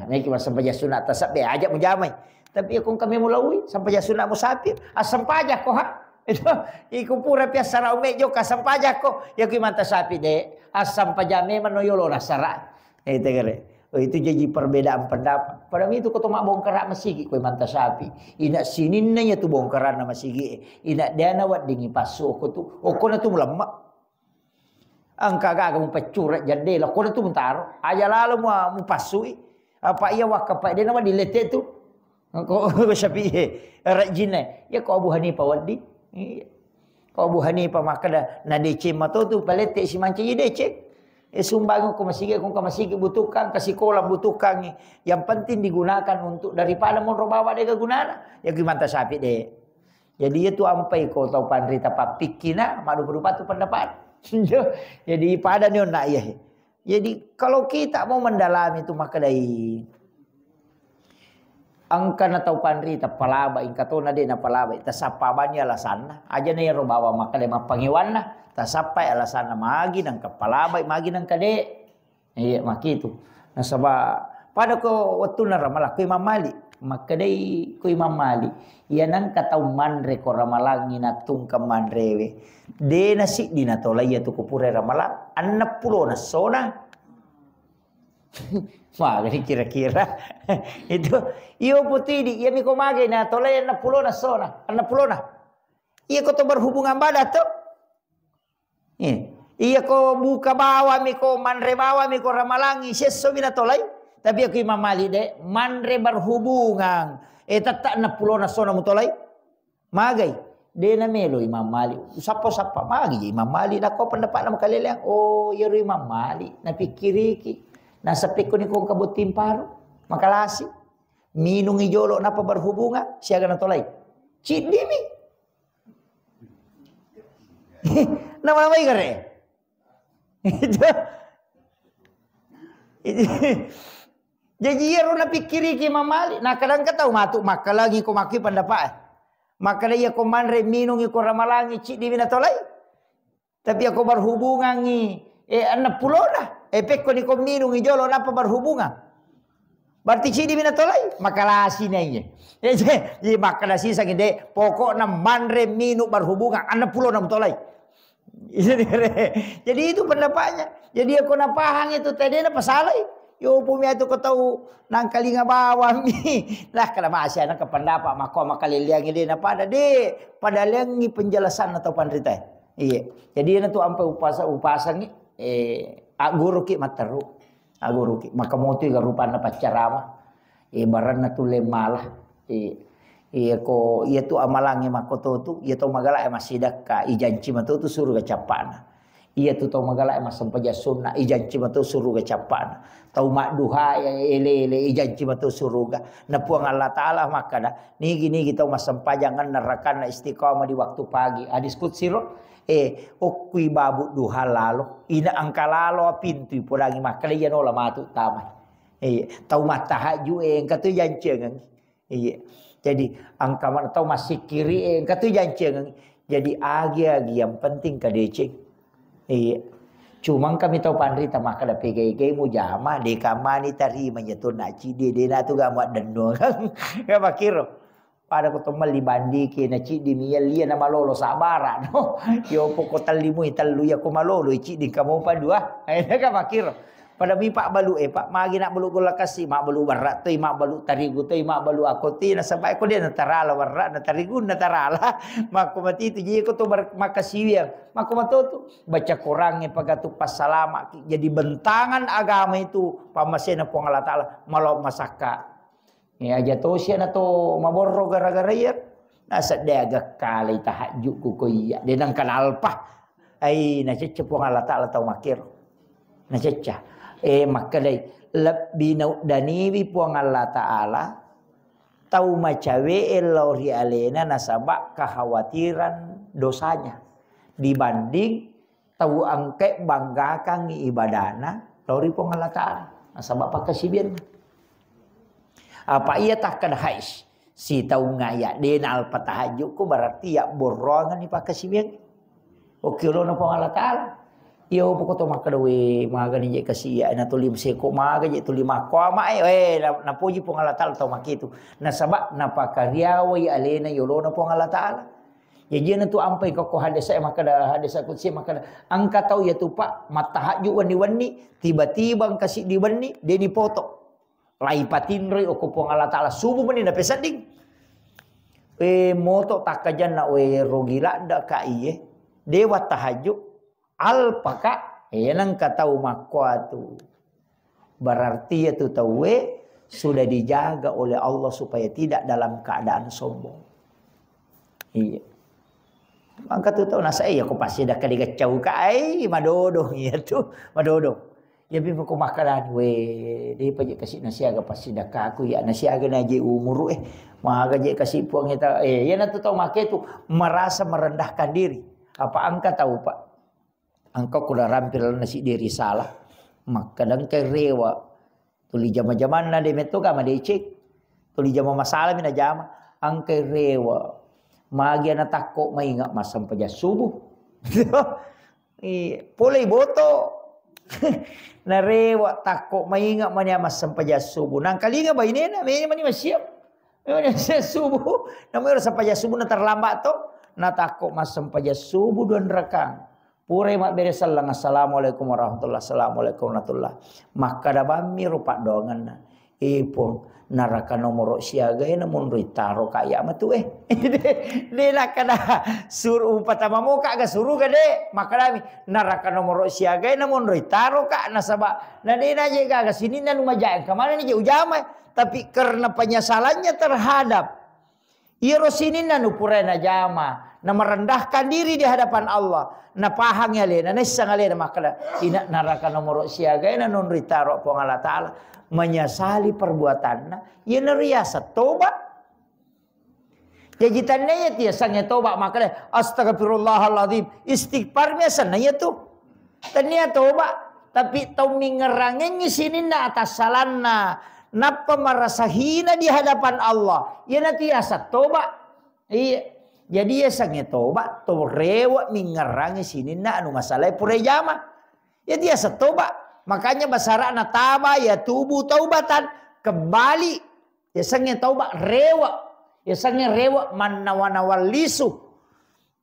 Niki masampaja sunat tasab be aja mujamai. Tapi kung kami mulawi sampai jasuna musafir asam pajak ko ha itu iku pura piasa ra umejo kasam pajak ko ya ki manta sapi de asam pajame manoyolo nasara itu gere itu jadi perbedaan pendapat padahal itu ko mak bongkar masigi ko manta sapi ina sininna nya tu bongkaran na masigi ina dana wat dingi pasu ko tu ko na tu lemma angka ga mo pecure jandela ko na tu mentaro aja lalu mo pasui apa iya wakapa de nama dilete tu kau Syafi'i rajinnya ya kau Abu Hanifah wadi kau Abu Hanifah maka na DC mato tu palete si manci DC sumbang ko masigi butuhkan kasih kolam butuhkan yang penting digunakan untuk daripada mon robawa de gunana ya gimana Syafi'i de jadi itu ampai kau tahu pandrita papikina madu berupa tu pendapat jadi pada ni nak ya jadi kalau kita mau mendalami itu maka dari angka na tau pandrita palaba ingkatona de na palaba tasapa banya alasana aja na yaro bawa maka de mapangiwan na tasapa alasana magi nang kapalaba magi nang kade iya makitu nasaba pada ko waktu na ramalah ko Imam Malik Maka dai ko Imam Malik. Ia nang katau manre ko ramalangi na tungkam manrewe. De nasi dinatolay ya tu kupure ramalang. 60 na sona. Magani kira-kira. Itu. Iyo putih di. Ia miko magay na tolay 60 na sona. 60 na. Iya ko to berhubungan badat to. Iya ko buka bawa miko manre bawa miko ramalangi. Seso binatolay. Tapi aku Imam Malik de manre berhubungan. Tatak na pulo na sona mutolay. Magay. De na melo Imam Malik. Sapa-sapa magi Imam Malik na ko pendapat na makalilang. Oh, yaro Imam Malik. Napikiriki. Nasa piko ni kong kabutin paro. Makalasi. Minung ijolo na pa berhubungan. Siaga na tolay. Cidimi. Nama-namay ka rin. Jadi ia rona pikiri ki mamali. Nah kadang kata matuk maka lagi ko maki pendapat. Maka dia ko manre minung ko ramalangi cik di binatolai. Tapi aku berhubungan ni 60 dah. Peko ni ko minung jolo napa berhubungan. Berarti cik di binatolai maka lasi nanya. Jadi maka lasi sangi de pokok na manre minung berhubungan 60 na mutolai. Jadi itu pendapatnya. Jadi aku napahang itu tadi na pasalai. Yo pumia tu kau tahu nang kalinga bawa mi lah kalau masih anak kependapat maka makaliliang ini apa ada de pada liangi penjelasan atau pandrita. Iya. Jadi itu ampai upasa ni guru ki mataru. Guru ki maka motu garupa na pacarama. Baran na tu lemalah. Iya ko iya tu amalangi makoto tu iya tu magala masih ka ijanci matu tu suruh kecapana. Iya tu tau magala emas sempaja sunnah ijanci matu suruh kecapana. Tau mak duha yang ele ijanci matu suruh ga. Napuang Allah Ta'ala maka dah. Nigi kita mas sempajangan nerakan istiqamah di waktu pagi. Hadis qudsi ro. Okui babu duha lalu. Ina angka lalu pintu podangi maka dia nola matu tamai. Tau mata haju katu jancengan. Jadi angka mana tau masih kiri katu jancengan. Jadi agi yang penting kadecing. Iya. Cuma kami tahu pandri tamaka da PGG mujama de kamani tarima nyetur naci de na tu ga muat dendo kan. Ga makiro. Pada ko tomal libandi ke naci di miyal lia na malolo sabara no. Yo poko talimu italu ya ko malolo ici di kamu pa dua. Ai ga makiro. Pada mi pak balu pak magi nak balu gola kasih mak balu barat tu mak balu tarigu tu mak balu akoti na sampai ko dia na tarala barat na tarigu na tarala mak ko mati tu je ko tu makasih ya mak ko mato tu baca Qur'annya pagatu pas salama jadi bentangan agama itu pamasena pong Allah Taala malo masaka ya aja to sia na to maborro gara-gara ya nasa daga kali tahajud ku iya denang kanalpa ai na cecepong Allah Taala tau makir na cecah maka dai lebih daniwi puang Allah Ta'ala tahu macawe elori alena nasabak kekhawatiran dosanya dibanding tahu angke banggakan ibadana lori puang Allah Ta'ala nasabak pakasibian apa ia tak kada hais si tahu ngaya denal patahaju ku berarti ya borongan ni pakasibian oke lo na puang Allah Ta'ala. Iyo poko to makadawe magani je kasiya na tulim seko maga je tulima ko ma na puji pong Allah Taala to makitu na sabak na pakariawai alena yolona pong Allah Taala ya jena tu ampai ko hadisa makada hadisa kutsi makada angka tau ya tu pak matahaju wani-wani tiba-tiba kasih diwani deni poto lai patinroi ko pong Allah Taala subuh meni na pesading moto takajan na rogila da ka iye dewa tahajud alpaka yang katau makwa tu berarti itu tahu sudah dijaga oleh Allah supaya tidak dalam keadaan sombong. Iya. Maka tu tahu nasa aku pasti dah kali kacau kai madodo itu madodo. Ya bi ko makalan dia pajak kasih nasiaga pasti dah aku ya nasiaga naji umur maga je kasih puang kita ya na tu tahu make tu merasa merendahkan diri. Apa angka tahu Pak? Engkau kuda rampil nasi diri salah. Maka kadang kerewa. Tuli jama-jaman na de meto kama de cek. Tuli jama masalah mina jama. Angke rewa. Magi na takko maingat masam paja subuh. Pulai boto. Na rewa takko maingat mania masam paja subuh. Nang kalinga ba ini na mani masiap. Subuh. Namun sampai subuh na terlambat tu. Na takut mas sampai subuh 2 rakang. Pure mak bere sallang assalamualaikum warahmatullahi assalamualaikum warahmatullahi. Maka da bami rupa dongan na. Ipun naraka nomor siaga namun ritaro kaya matu de nak kana suruh pertama muka ga suruh gade maka dami naraka nomor siaga namun ritaro ka nasaba na de na je ga sini na lumajain kemana ni je ujama tapi karena penyesalannya terhadap iro sini na nupure na jama na merendahkan diri di hadapan Allah na pahangnya le na nessa ngale maka ina naraka nomor siaga na non ritaro po Allah taala menyesali perbuatannya ya neriasa tobat jadi tandanya dia sangnya tobat maka astagfirullahaladzim istighfarnya sananya tuh tanya tobat tapi tau mingerangin sini na atas salana napa merasa hina di hadapan Allah ya nanti asa tobat iya jadi ya sangnya tobat to rewa mingerangin sini na anu masalah pure jama ya dia tobat. Makanya basara na taba ya tubuh taubatan kembali. Ya sangnya taubat rewa. Ya sangnya rewa manawanawal lisu.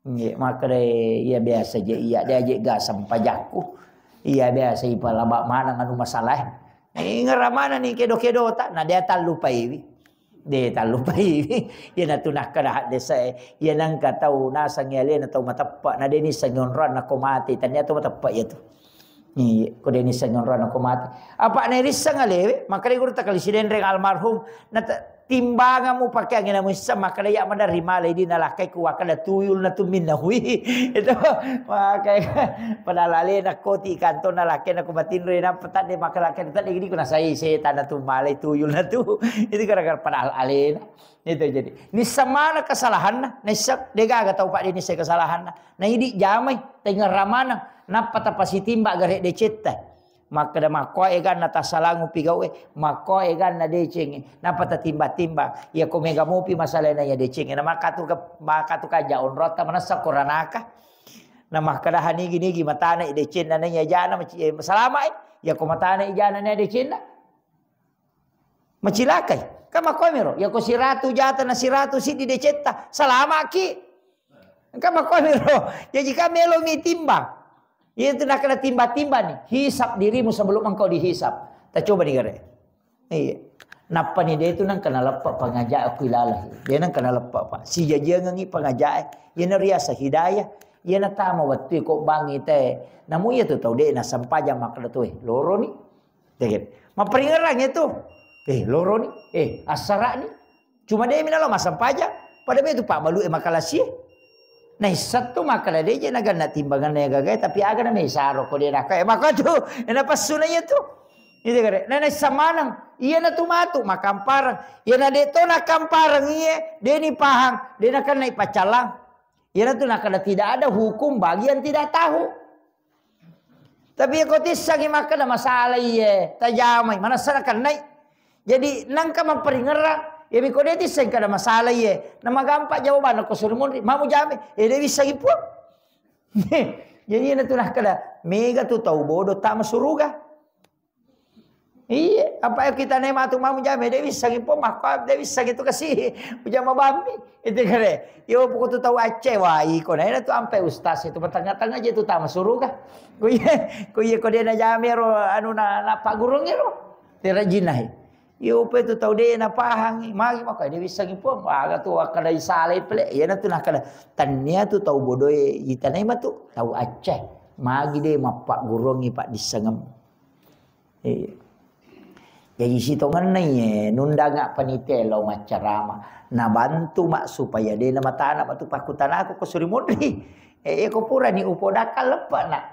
Ya maka ya biasa je iya dia je gasam pajaku. Iya biasa ipa labak mana nganu masalah. Ngaramana ni kedo-kedo tak na dia tak lupa iwi. Dia tak lupa iwi. Ya na tunah kada desa. Ya nang katau na sangnya le na tau matapak na dia ni sangyon ran aku mati tanya tu matapak ya tu. Ni ko deni sanyon ran ako mati. Apa na risang alewe makali guru takali siden reng almarhum na timbangan mo pakai ngina mo isa makali ya madarima lay di nalakay ko wakala tuyul na tumin na hui. Ito makay padalali na koti kanto nalakay na kumatin rin na patat de makalakay tadi gini ko na say setan na tumalay tuyul na tu. Itu gara-gara padalali na. Itu jadi. Ni sama na kesalahan na. Nisak dega ga tau pak ni saya kesalahan na. Na idi jamay tengar ramana. Napa tapasi timba garek deceta maka da mako egan na tasalangu pigawe mako egan na deceng napa ta timba ya ko mega mopi masalah na ya deceng na maka tu ka jaon rota manasa koranaka na maka da hani gini matana decen na nya jana salama ya ko matana jana na decen na macilakai kama ko mero ya ko siratu jata na siratu si di deceta salama ki kama ko mero ya jika melo mi timbang itu nak kena timba-timba nih. Hisap dirimu sebelum engkau dihisap. Kita coba digare. Iya. Napa nih dia itu nang kena lepak pengajak aku ilalah. Dia nang kena lepak pak. Si jajang ngi pengajak. Ia na riasa hidayah. Ia na tama waktu kok bangi teh. Namun ia tu tahu dia na sampaja makna tu loro ni. Deket. Ma peringerang itu. Loro ni. Asara ni. Cuma dia minalo ma sampaja. Pada itu pak balu makalasih. Nah satu makalah dia je naga nak timbangan na gagai tapi aga na may saro ko dia nakai maka tu na pasunanya tu itu kare na samanang iya na tumatu makamparang iya na deto na kamparang iya dia ni pahang dia nak naik pacalang iya na tu nak tidak ada hukum bagi yang tidak tahu tapi ko tisagi maka na masalah iya tajamai mana sana kan naik jadi nangka memperingerang ya biko dia tiseng kada masalah ye. Nama gampang jawaban aku suruh mun mamu jame. Dia bisa gipu. Jadi na tunah kada mega tu tahu bodoh tak masuruga. Iya, apa yang kita nema tu mamu jame dia bisa gipu maka dia bisa gitu kasih ujama bambi. Itu kare. Yo pokok tu tahu Aceh wai ko na tu ampe ustaz itu bertanya-tanya aja tu tak masuruga. Kuye ko dia na jame ro anu na pak gurung ro. Tira jinah. Yo pe tu tahu dia na pahang magi maka dia bisa ngipo aga tu kada isalai pele ya na tu nak kada tania tu tahu bodoh itana ima tu tahu Aceh magi dia mapak gurongi pak disengem jadi situ nganai nunda ngak panitia lau macarama na bantu mak supaya dia na mata anak tu pakutan aku ko suri modri ko pura ni upo dakal lepak nak.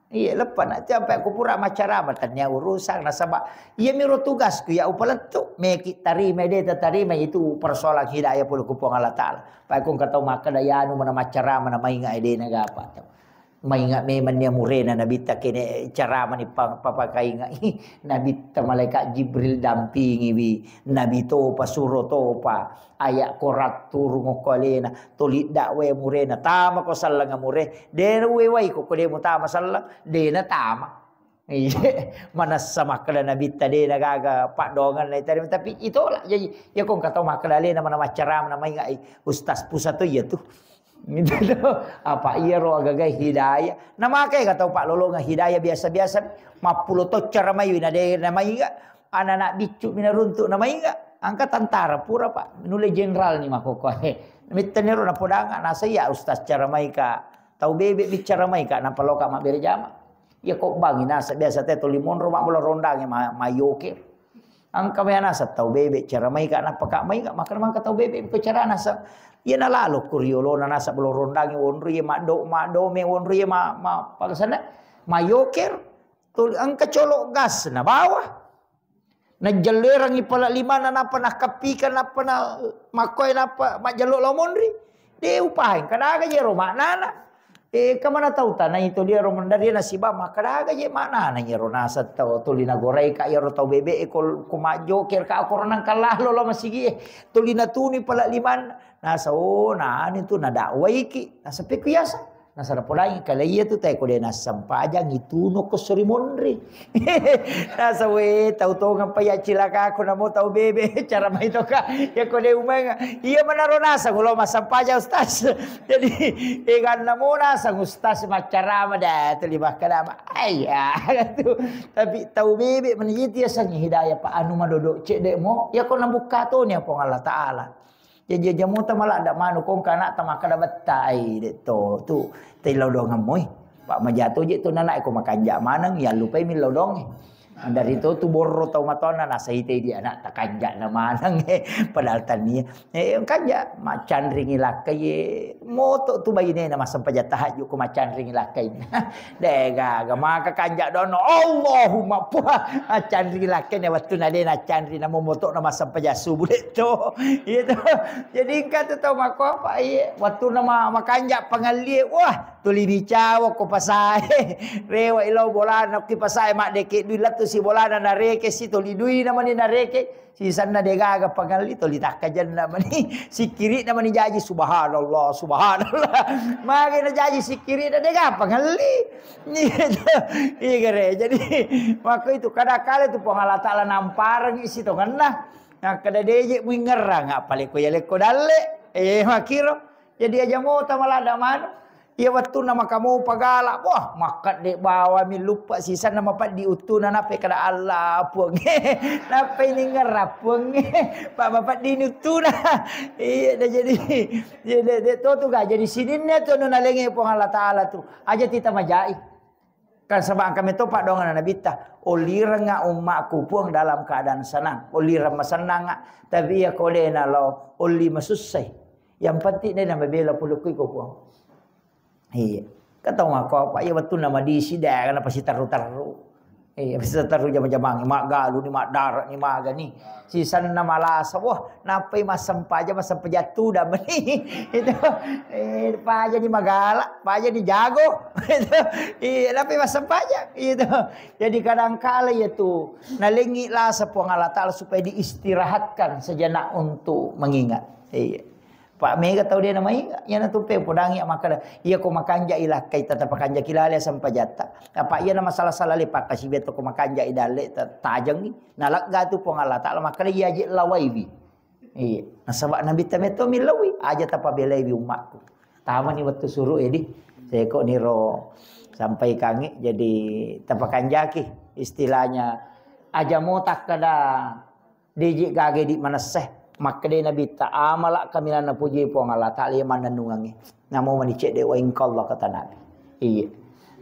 Iya lepas nak sampai aku pura macarama tanya urusan nasabak. Ia miro tugas ku ya upaletu meki tarima dia tarima itu persoalan hidayah puluh kupong Allah Taala. Pak aku kata maka daya anu mana macarama na mainga ide na gapa. Mainga memang dia murena nabi tak kene cara mani papakai ngai nabi ta malaikat Jibril dampingi wi nabi to pasuro to pa ayak korat turu ngokolena tolit dakwe murena tama ko sallang mure de we wai ko de mutama sallang de na tama Mana sama kala Nabi tadi nagaga pak dongan lai tadi tapi itulah jadi ya kong kata makalale nama cara nama ingai ustaz pusat tu ya tu. Gitu apa iya ro agagai hidayah. Nama kai kata pak lolonga hidayah biasa-biasa mapulo to cara mayu nade nama inga anak-anak bicu mina runtuk nama inga angkat tentara pura pak nule jenderal ni makoko mittenero na podanga na saya ustaz cara maika tau bebek bicara maika na paloka mak berjama. Ya kok bangi nasa biasa teh tulimon rumah bola rondangnya mayoke. Angka maya nasa tau bebek cara mai ka na paka mai ka makan mangka tau bebek ko cara nasa. Ya na lalo kuriolo na nasa bola rondangnya wonri ma do me wonri ma pagasana mayoke tul angka colok gas na bawah. Na jelerang ipala lima na napa na kapikan napa na makoy napa majalok lamonri. De upahin kadaga je roma nana. Kamana tahu tanah itu dia roman dari nasiba makadaga je mana na yero nasa tau tulina gorei ka yero tau bebe ko majo ker ka koronang kalah lo masigi tulina tuni pala liman nasa na ani tu na dakwai ki nasa pekuyasa nasa rapolai kalai tu tai ko de nasa sampaja ngituno ko sorimonri nasa we tau to ngapaya cilaka ko namo tau bebe cara mai to ka ya ko de umanga iya manaro nasa gulo masampaja ustaz jadi ikan namo nasa ustaz macara mada terlibat kalama ayah tu tapi tau bebe menjiti asanya hidayah pa anu madodok cek dek mo ya ko nambuka to ni apa Allah taala. Jadi jamu ta malah ndak manu kong kana ta makada betai det to tu tai lodong amoy pak majato je tu nanak ko makan jak manang ya lupa mi lodong dari itu tu borro tau matona nasa ite dia anak tak kanjak na manang padahal tani kanja macan ringi lakai moto tu bayine na masam pajatah ko macan ringi lakai dega maka kanjak dono Allahumma puha macan ringi lakai ne waktu nade na can ringi na moto na masam pajasu bulet to itu jadi kata tau mako apa waktu nama makanjak pangalie wah tuli bicawa ko pasai rewa ilo bola nak ki pasai mak deke dulat tu si bola na reke si tuli dui nama ni nareke si sanna dega aga pangali tuli takajan nama ni si kiri nama ni jaji subhanallah mage na jaji si kiri na dega pangali ni igere jadi maka itu kadakala tu pangala taala namparang isi to kanna nah kada deje wingerang apale ko yale ko dalle makiro jadi aja mau tamalada manu. Ya waktu nama kamu pagala, wah makat dek bawa mi lupa sisa nama pat diutu na nape kada Allah puang, nape ini ngerap puang, pak bapak diutu na, iya dah jadi, dia tu gak jadi sini nih tu nuna lengi puang Allah Taala tu, aja tita majai, kan sebab kami tu pak dongan Nabi ta, olira nga umakku puang dalam keadaan senang, olira masenang, tapi ya kole na lo oli masusai, yang penting dia nama bela pulukui ko puang. Iya, kata ngako apa ya betul nama di sida kan apa si taru-taru. Iya, bisa taru jam-jamang mak galu ni mak darat ni maga ni. Sisan nama lasa wah napai masam paja masam pejatu dah beni. Itu paja ni magala, paja ni jago. Itu iya napai masam paja. Itu. Jadi kadang kala ya tu nalengi lasa puang Allah Taala supaya diistirahatkan sejenak untuk mengingat. Iya. Pak Mega tahu dia namanya ya na tupe podangi makada iya ko makanja ila kai tata pakanja kilale sampai jata apa iya na masalah salah lepak kasih beto ko makanja idale tajang ni nalak ga tu pongala taala makada iya je lawaibi iya nasaba nabi tameto milawi aja tapa belaibi umakku tama ni waktu suruh edi saya kok niro sampai kangi jadi tapakanjaki istilahnya aja mau tak kada deje gage di mana seh maka dia Nabi ta'amala kami na puji po Allah ta'ala man nanungangi namo manicek de wa inkallah kata Nabi iya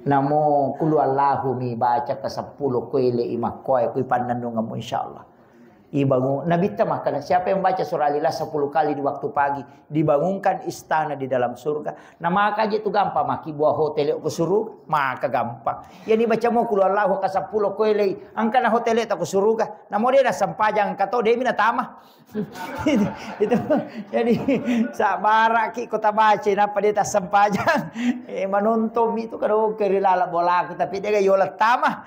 namo kulu Allahu mi baca ke 10 kuile imah koy kuy pananungamu insyaallah ibangun Nabi ta maka siapa yang baca surah Al-Ikhlas 10 kali di waktu pagi dibangunkan istana di dalam surga nah maka aja itu gampang maki buah hotel ke surga maka gampang ya dibaca mo kulu Allahu ka 10 kuile angkana hotel ta ke surga namo dia dah sampajang kato dia mina tamah itu jadi sabara ki kota baca napa dia tak sempajang menonton itu kado kerilala bola aku tapi dia yola tamah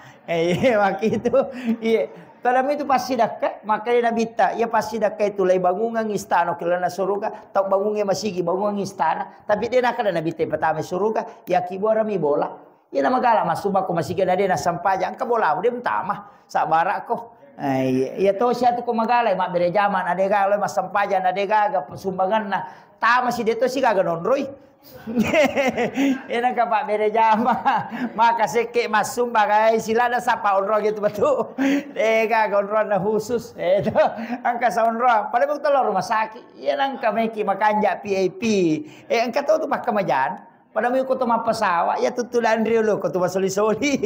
maki itu iya kalau itu pasti dekat maka dia Nabi ta ya pasti dekat itu lai bangungan istana kelana surga tau bangunnya masih bangungan istana tapi dia nak ada Nabi ta pertama surga ya kibora mi bola Ya nama gala masumba ko masigan na din na sampaja. Ang kabola mo, di mo tama. Sa bara ko. Ya to siya to ko magala. Mak berejaman na dega. Mas sampaja na dega. Sumbangan na. Tama si dito si gaganon roy. Yan ang kapak berejama. Maka seke masumba kay sila na sa paunro gitu betul. Dega gonro na husus. Ito ang kasaunro. Pada mo talo rumah sakit. Yan ang kami ki makanja PAP. Ang kato to makamajan. Pada mo ko to mapasawa, ya tutulan rio lo ko to masoli-soli.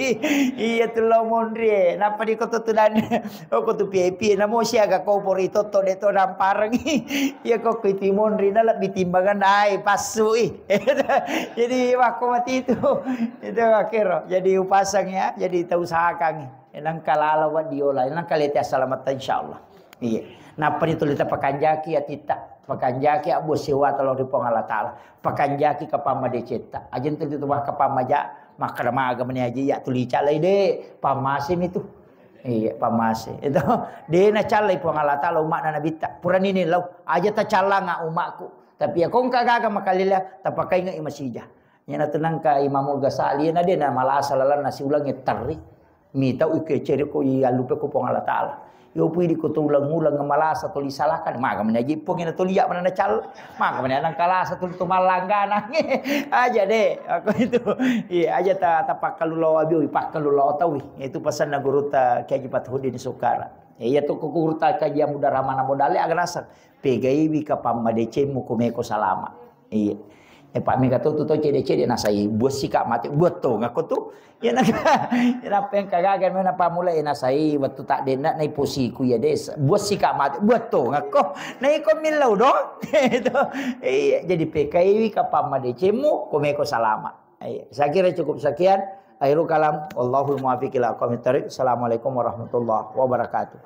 Iya tulo monri. Napa di ko tutulan ko to PAP na mo siya ga ko porito to deto nang parang. Iya ko kiti monri na la bitimbangan ay pasui. Jadi wako mati itu. Itu akhir. Jadi upasangnya, jadi usahakan. Enang kalalawan diola, enang kalete selamat insyaallah. Iya. Napa ditulita pakanjaki ya tita. Pakanjaki abu sewa talo di Allah Ta'ala. Pakanjaki kapama deceta. Ajen tu itu ka pamaja makrama agama ni aji ya tuli calai de pamasim itu. Iya pamasim. Itu de na calai Allah Ta'ala umak na nabita. Puran ini lau aja ta cala nga umakku. Tapi ya kong kagaga makalila tapakai nga imasija. Nya na tenang ka Imamul Ghazali na de na malasa lalan nasi ulang tari. Mita uke ceri ko ya lupa ko Allah Ta'ala. Yo pwede ko tulang-ulang ng malasa tuli salakan. Maka manajipong ina tuliya man na cal. Maka mananang kalasa tuli tumalanggan. Aja deh. Ako itu. Iya aja ta pakalulaw abi pakalulaw tawi. Itu pesan na guru ta Kiai Fathudin Sukara. Iya to ko guru ta kajian muda ramana modale agrasak. Pegai bi ka pamadece mu kumeko salama. Iya. Pak Mika tu cede-cede nasai buat sikap mati buat tu ngaku tu ya nak ya apa yang kagagan mana pamula ya nasai waktu tak dena nai posiku ya des buat sikap mati buat tu ngaku nai ko milau do itu jadi PKI kapam madecemu komeko salama. Saya kira cukup sekian. Akhirul kalam, wallahul muwaffiq ila aqwamit thoriq. Assalamualaikum warahmatullahi wabarakatuh.